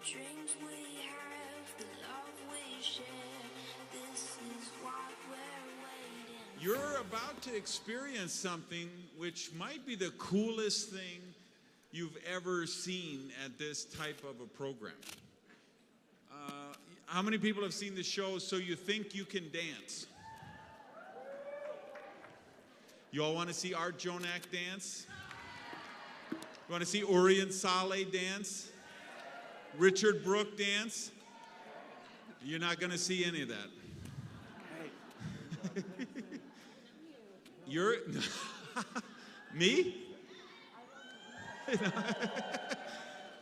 dreams we have, the love we share, this is what we're waiting. You're about to experience something which might be the coolest thing you've ever seen at this type of a program. How many people have seen the show So You Think You Can Dance? You all want to see Art Jonak dance? You want to see Uri and Saleh dance? Richard Brooke dance? You're not going to see any of that. You're me?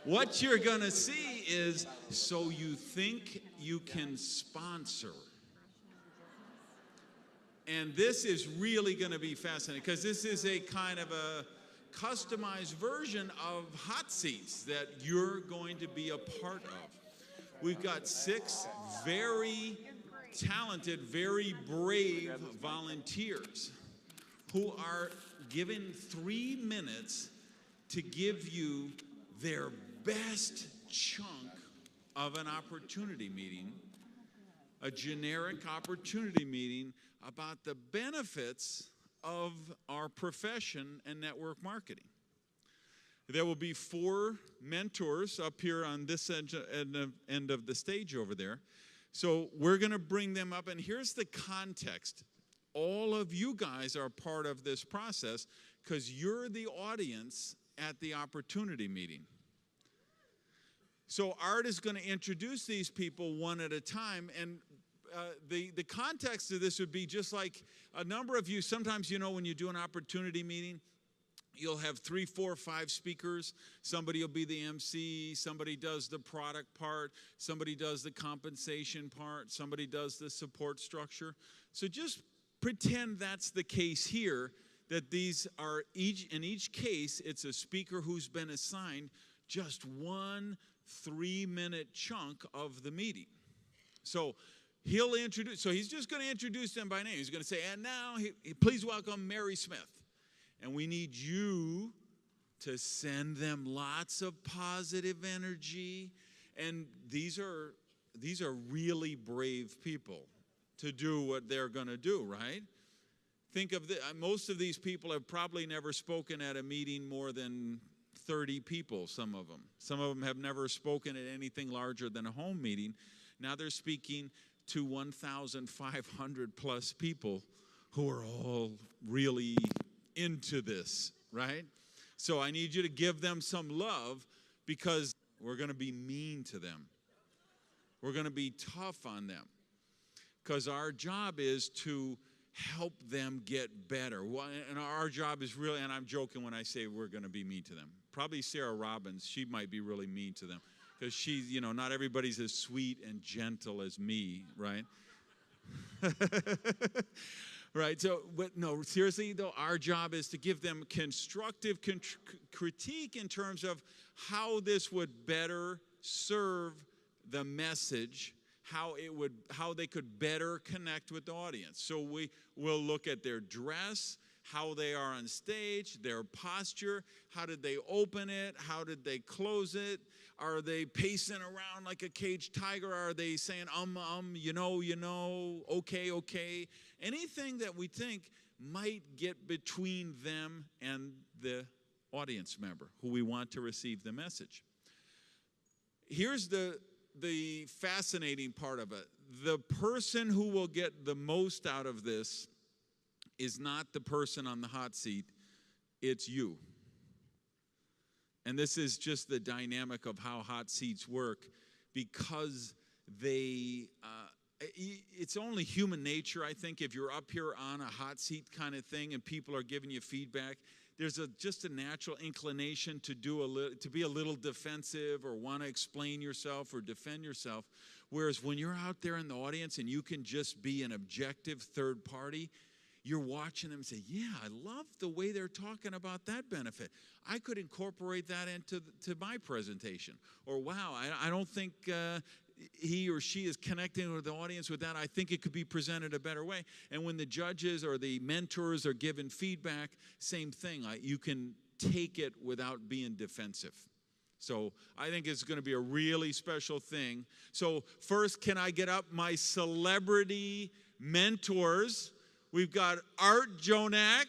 What you're going to see is So You Think You Can Sponsor. And this is really going to be fascinating because this is a kind of a customized version of hot seats that you're going to be a part of. We've got 6 very talented, very brave volunteers who are given 3 minutes to give you their best chunk of an opportunity meeting, a generic opportunity meeting about the benefits of our profession and network marketing. There will be 4 mentors up here on this end of the stage over there. So we're going to bring them up, and here's the context. All of you guys are part of this process because you're the audience at the opportunity meeting. So Art is going to introduce these people one at a time, and the context of this would be just like a number of you, sometimes, you know, when you do an opportunity meeting, you'll have 3, 4, 5 speakers. Somebody will be the MC, somebody does the product part, somebody does the compensation part, somebody does the support structure. So just pretend that's the case here, that these are in each case, it's a speaker who's been assigned just one 3-minute chunk of the meeting. So he'll introduce, so he's just going to introduce them by name. He's going to say, and now, please welcome Mary Smith. And we need you to send them lots of positive energy. And these are really brave people to do what they're going to do, right? Think of most of these people have probably never spoken at a meeting more than 30 people, some of them. Some of them have never spoken at anything larger than a home meeting. Now they're speaking to 1,500 plus people who are all really into this, right? So I need you to give them some love because we're going to be mean to them. We're going to be tough on them because our job is to help them get better. And our job is really, and I'm joking when I say we're going to be mean to them. Probably Sarah Robbins, she might be really mean to them because she's, you know, not everybody's as sweet and gentle as me, right? Right, so, but no, seriously though, our job is to give them constructive critique in terms of how this would better serve the message, how they could better connect with the audience. So we will look at their dress, how they are on stage, their posture, how did they open it, how did they close it, are they pacing around like a caged tiger, are they saying you know, okay, anything that we think might get between them and the audience member who we want to receive the message. Here's the fascinating part of it. The person who will get the most out of this is not the person on the hot seat, it's you. And this is just the dynamic of how hot seats work because it's only human nature, I think, if you're up here on a hot seat kind of thing and people are giving you feedback, there's just a natural inclination to be a little defensive or want to explain yourself or defend yourself. Whereas when you're out there in the audience and you can just be an objective third party, you're watching them and say, yeah, I love the way they're talking about that benefit. I could incorporate that into my presentation. Or, wow, I don't think he or she is connecting with the audience with that. I think it could be presented a better way. And when the judges or the mentors are giving feedback, same thing. You can take it without being defensive. So I think it's going to be a really special thing. So first, can I get up my celebrity mentors? We've got Art Jonak,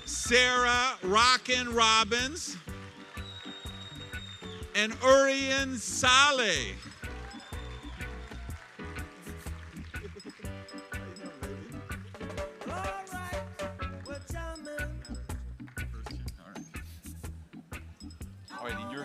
Sarah Rockin' Robbins, and Urian Saleh.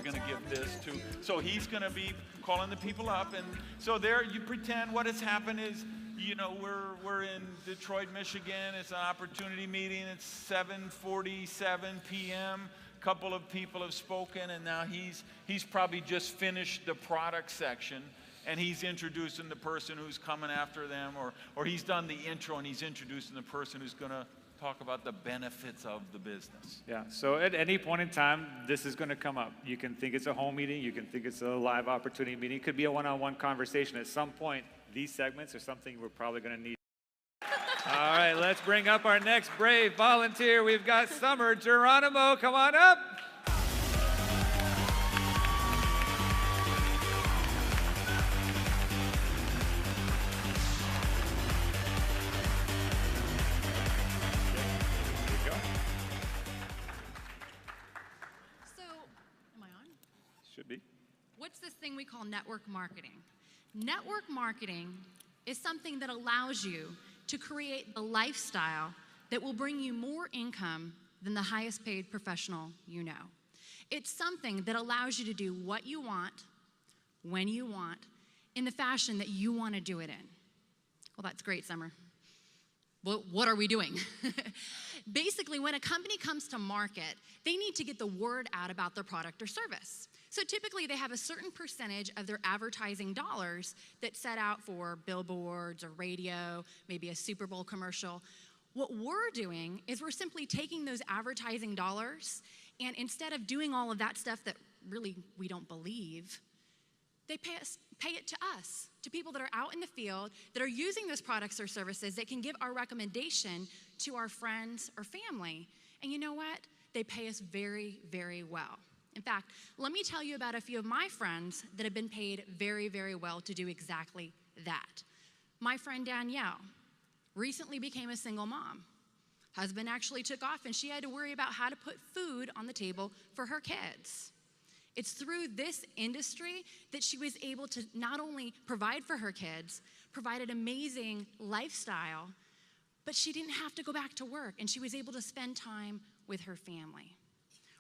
Going to give this to, so he's going to be calling the people up, and so there you pretend what has happened is, you know, we're in Detroit, Michigan. It's an opportunity meeting. It's 7:47 p.m. A couple of people have spoken, and now he's probably just finished the product section, and he's introducing the person who's coming after them, or he's done the intro and he's introducing the person who's going to talk about the benefits of the business. Yeah, so at any point in time, this is going to come up. You can think it's a home meeting, you can think it's a live opportunity meeting, it could be a one-on-one conversation. At some point, these segments are something we're probably going to need. All right, let's bring up our next brave volunteer. We've got Summer Geronimo, come on up. What's this thing we call network marketing? Network marketing is something that allows you to create the lifestyle that will bring you more income than the highest paid professional you know. It's something that allows you to do what you want, when you want, in the fashion that you want to do it in. Well, that's great, Summer. Well, what are we doing? Basically, when a company comes to market, they need to get the word out about their product or service. So typically, they have a certain percentage of their advertising dollars that's set out for billboards or radio, maybe a Super Bowl commercial. What we're doing is we're simply taking those advertising dollars, and instead of doing all of that stuff that really we don't believe, they pay it to us, to people that are out in the field, that are using those products or services, that can give our recommendation to our friends or family. And you know what? They pay us very, very well. In fact, let me tell you about a few of my friends that have been paid very, very well to do exactly that. My friend Danielle recently became a single mom. Husband actually took off, and she had to worry about how to put food on the table for her kids. It's through this industry that she was able to not only provide for her kids, provide an amazing lifestyle, but she didn't have to go back to work, and she was able to spend time with her family.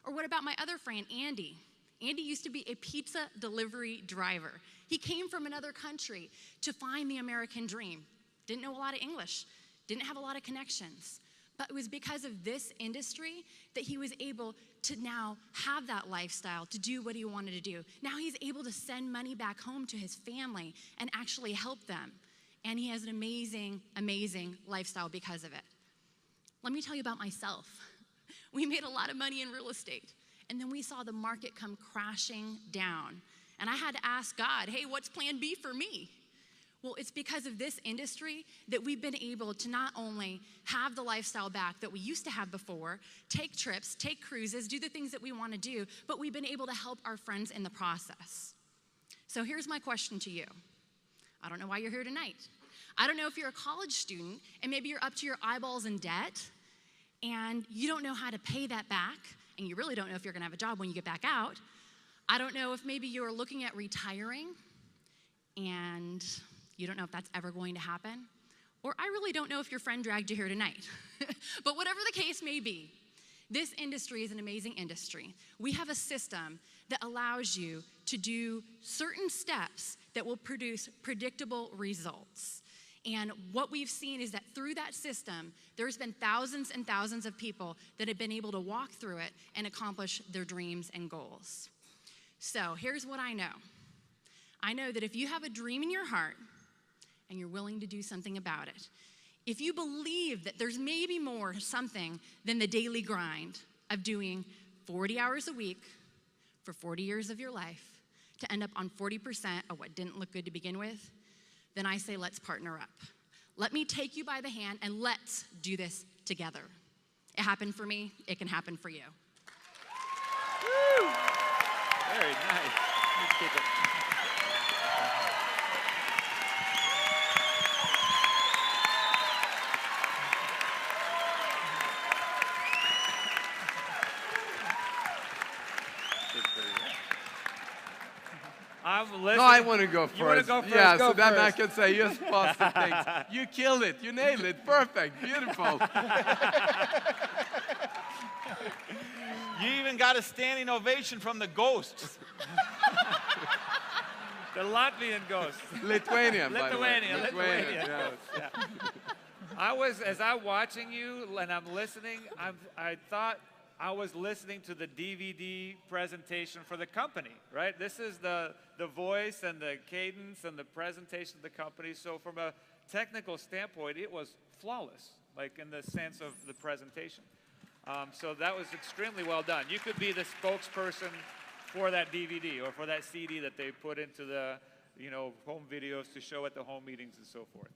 Or what about my other friend, Andy? Andy used to be a pizza delivery driver. He came from another country to find the American dream. Didn't know a lot of English, didn't have a lot of connections. But it was because of this industry that he was able to now have that lifestyle, to do what he wanted to do. Now he's able to send money back home to his family and actually help them. And he has an amazing, amazing lifestyle because of it. Let me tell you about myself. We made a lot of money in real estate, and then we saw the market come crashing down. And I had to ask God, hey, what's plan B for me? Well, it's because of this industry that we've been able to not only have the lifestyle back that we used to have before, take trips, take cruises, do the things that we want to do, but we've been able to help our friends in the process. So here's my question to you. I don't know why you're here tonight. I don't know if you're a college student and maybe you're up to your eyeballs in debt, and you don't know how to pay that back, and you really don't know if you're going to have a job when you get back out. I don't know if maybe you're looking at retiring, and you don't know if that's ever going to happen. Or I really don't know if your friend dragged you here tonight. But whatever the case may be, this industry is an amazing industry. We have a system that allows you to do certain steps that will produce predictable results. And what we've seen is that through that system, there's been thousands and thousands of people that have been able to walk through it and accomplish their dreams and goals. So here's what I know. I know that if you have a dream in your heart and you're willing to do something about it, if you believe that there's maybe more something than the daily grind of doing 40 hours a week for 40 years of your life to end up on 40% of what didn't look good to begin with, then I say let's partner up. Let me take you by the hand and let's do this together. It happened for me, it can happen for you. I'm listening. No, I want to go first. You want to go first? Yeah, Go so then I first. can say, yes, positive things. You killed it. You nailed it. Perfect. Beautiful. You even got a standing ovation from the ghosts. The Latvian ghost. Lithuanian, by the way. Lithuanian yeah. ghost. Yeah. As I'm watching you and I'm listening, I thought I was listening to the DVD presentation for the company, right? This is the voice and the cadence and the presentation of the company. So from a technical standpoint, it was flawless, like in the sense of the presentation. So that was extremely well done. You could be the spokesperson for that DVD or for that CD that they put into the, home videos to show at the home meetings and so forth.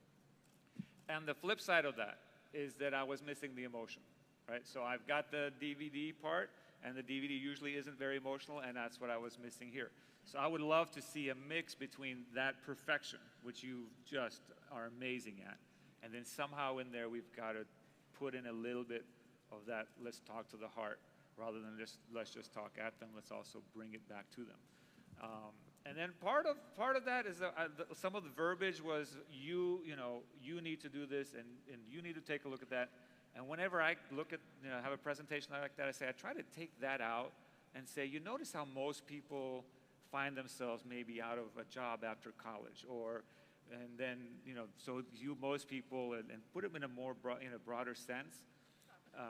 And the flip side of that is that I was missing the emotion, right? So I've got the DVD part, and the DVD usually isn't very emotional, and that's what I was missing here. So I would love to see a mix between that perfection, which you just are amazing at, and then somehow in there we've got to put in a little bit of that, let's talk to the heart, rather than just let's just talk at them. Let's also bring it back to them. And then part of that is some of the verbiage was you need to do this and you need to take a look at that. And whenever I look at have a presentation like that, I try to take that out and say, you notice how most people find themselves maybe out of a job after college, and then so most people and put them in a broader sense.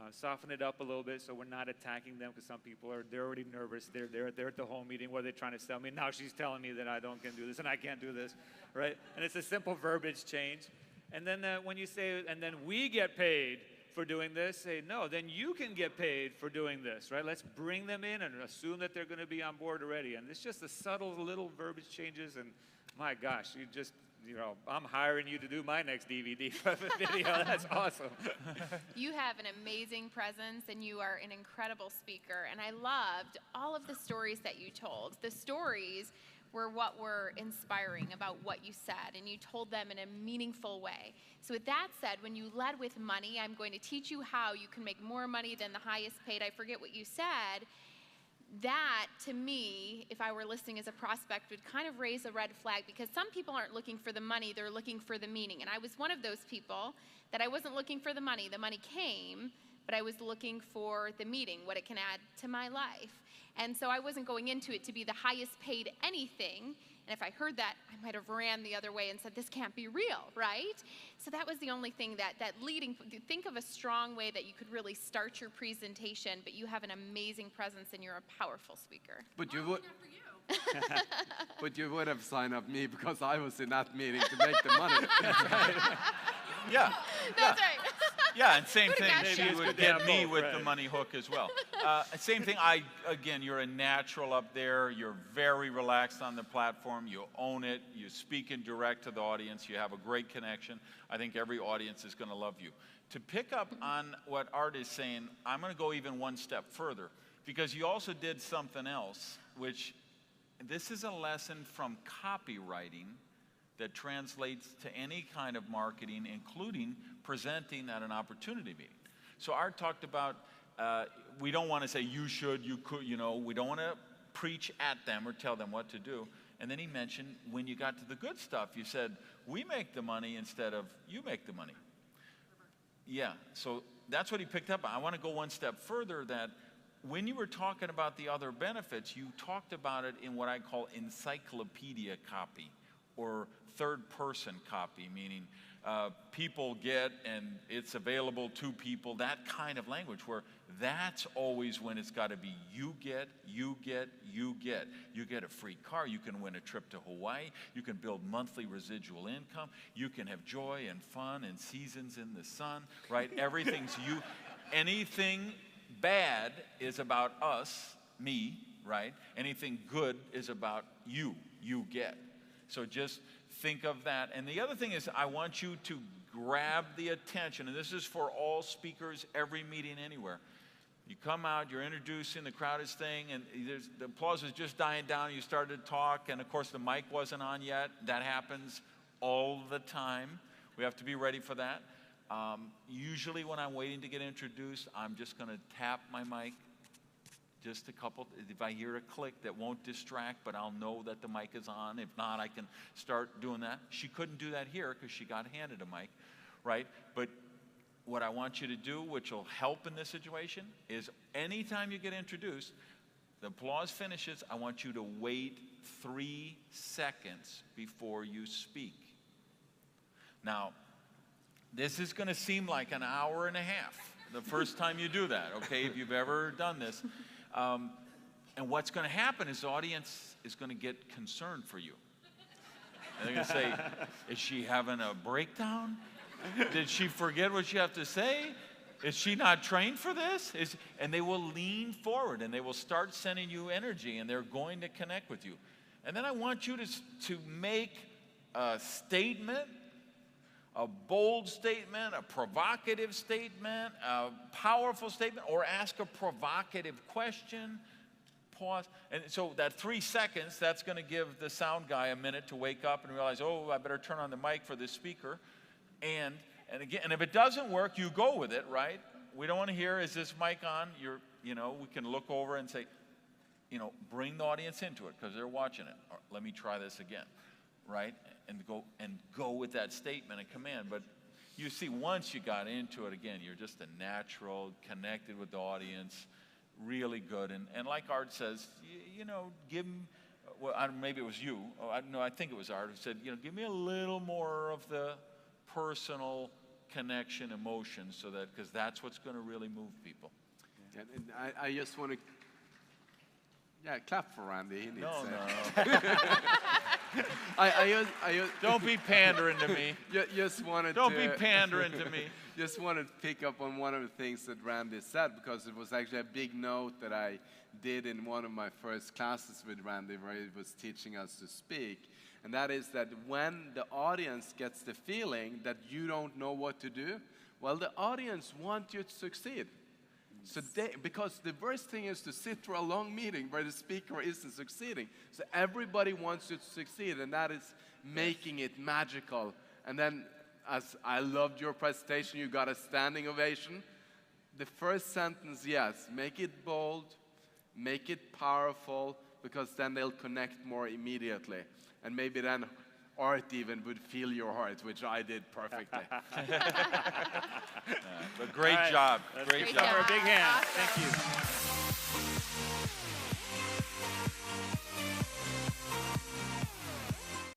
Soften it up a little bit so we're not attacking them, because some people they're already nervous. They're at the home meeting where they're trying to sell me. Now she's telling me that I can do this and I can't do this, right? And it's a simple verbiage change. And then when you say, and then we get paid for doing this, say, no, then you can get paid for doing this, right? Let's bring them in and assume that they're going to be on board already. And it's just the subtle little verbiage changes. And my gosh, I'm hiring you to do my next DVD video. That's awesome. You have an amazing presence, and you are an incredible speaker. And I loved all of the stories that you told. The stories were what were inspiring about what you said, and you told them in a meaningful way. So with that said, when you led with money, I'm going to teach you how you can make more money than the highest paid. I forget what you said. That, to me, if I were listening as a prospect, would kind of raise a red flag, because some people aren't looking for the money, they're looking for the meaning. And I was one of those people that I wasn't looking for the money. The money came, but I was looking for the meaning, what it can add to my life. And so I wasn't going into it to be the highest paid anything. And if I heard that, I might have ran the other way and said, this can't be real, right? So that was the only thing that leading, think of a strong way that you could really start your presentation, but you have an amazing presence and you're a powerful speaker. But you would, but you would have signed up me because I was in that meeting to make the money. Yeah. That's right. Yeah, and same thing, Gotcha. she would get me with the money hook as well. Same thing, again, you're a natural up there. You're very relaxed on the platform. You own it. You speak in direct to the audience. You have a great connection. I think every audience is going to love you. To pick up on what Art is saying, I'm going to go even one step further, because you also did something else, which this is a lesson from copywriting that translates to any kind of marketing, including presenting at an opportunity meeting. So Art talked about, we don't want to say you should, you could, we don't want to preach at them or tell them what to do. And then he mentioned when you got to the good stuff, you said, we make the money instead of you make the money. Yeah, so that's what he picked up on. I want to go one step further, that when you were talking about the other benefits, you talked about it in what I call encyclopedia copy, or third-person copy, meaning people get and it's available to people, that kind of language, where that's always when it's got to be you get, you get, you get. You get a free car, you can win a trip to Hawaii, you can build monthly residual income, you can have joy and fun and seasons in the sun, right? Everything's you. Anything bad is about us, me, right? Anything good is about you get. So just think of that. And the other thing is, I want you to grab the attention, and this is for all speakers, every meeting, anywhere. You come out, you're introducing, the crowd is staying, and the applause is just dying down. You started to talk, and of course the mic wasn't on yet. That happens all the time. We have to be ready for that. Usually when I'm waiting to get introduced, I'm just going to tap my mic just a couple, if I hear a click that won't distract, but I'll know that the mic is on. If not, I can start doing that. She couldn't do that here because she got handed a mic, right? But what I want you to do, which will help in this situation, is anytime you get introduced, the applause finishes, I want you to wait 3 seconds before you speak. Now, this is going to seem like an hour and a half the first time you do that, okay, if you've ever done this. And what's going to happen is the audience is going to get concerned for you. And they're going to say, is she having a breakdown? Did she forget what she has to say? Is she not trained for this? And they will lean forward and they will start sending you energy and they're going to connect with you. And then I want you to make a statement, a bold statement, a provocative statement, a powerful statement, or ask a provocative question. Pause. And so that 3 seconds, that's going to give the sound guy a minute to wake up and realize, oh, I better turn on the mic for this speaker. And again, and if it doesn't work, you go with it, right? We don't want to hear, is this mic on? We can look over and say, bring the audience into it because they're watching it. Or, let me try this again, right? And go with that statement and command. But you see, once you got into it, again, you're just a natural, connected with the audience, really good. And like Art says, give them, well, maybe it was you. I think it was Art who said, give me a little more of the personal connection, emotion, so that, because that's what's going to really move people. And I just want to, clap for Randy. He needs No. Don't be pandering to me. Don't be pandering to me. Just wanted to pick up on one of the things that Randy said, because it was actually a big note that I did in one of my first classes with Randy, where he was teaching us to speak. And that is that when the audience gets the feeling that you don't know what to do, well, the audience wants you to succeed. So because the worst thing is to sit through a long meeting where the speaker isn't succeeding. So everybody wants you to succeed, and that is making it magical. And then, as I loved your presentation, you got a standing ovation. The first sentence, yes, make it bold, make it powerful, because then they'll connect more immediately. And maybe then Art even would feel your heart, which I did perfectly. But great job. Great job. For a big hand. Thank you.